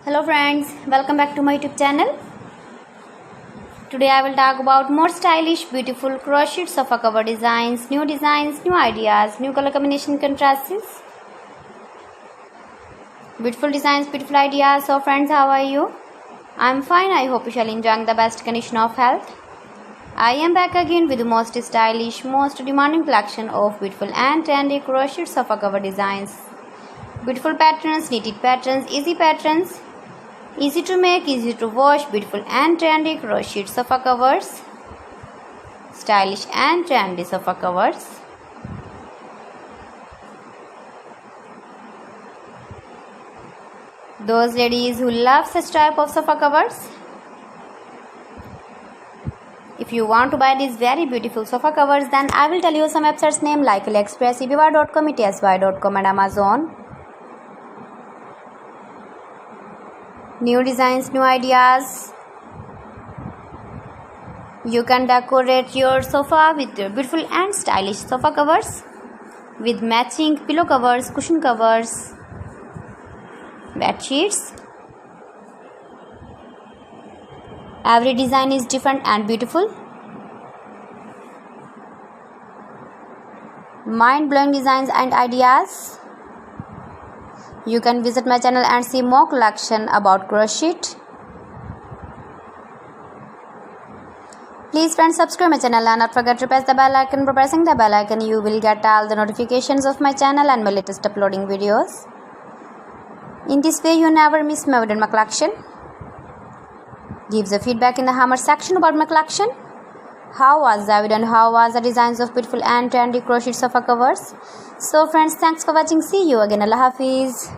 Hello friends, welcome back to my YouTube channel. Today I will talk about more stylish, beautiful crochet sofa cover designs, new ideas, new color combination contrasts. Beautiful designs, beautiful ideas. So friends, how are you? I am fine. I hope you shall enjoy the best condition of health. I am back again with the most stylish, most demanding collection of beautiful and trendy crochet sofa cover designs. Beautiful patterns, knitted patterns, easy to make, easy to wash, beautiful and trendy crochet sofa covers, stylish and trendy sofa covers. Those ladies who love such type of sofa covers, if you want to buy these very beautiful sofa covers, then I will tell you some websites name like AliExpress, eBay.com, etsy.com and Amazon. New designs, new ideas. You can decorate your sofa with beautiful and stylish sofa covers with matching pillow covers, cushion covers, bed sheets. Every design is different and beautiful. Mind-blowing designs and ideas. You can visit my channel and see more collection about crochet. Please friends, subscribe my channel and not forget to press the bell icon. By pressing the bell icon, you will get all the notifications of my channel and my latest uploading videos. In this way, you never miss my video in my collection. Give the feedback in the comment section about my collection. How was the video and how was the designs of beautiful and trendy crochet sofa covers? So friends, thanks for watching. See you again. Allah Hafiz.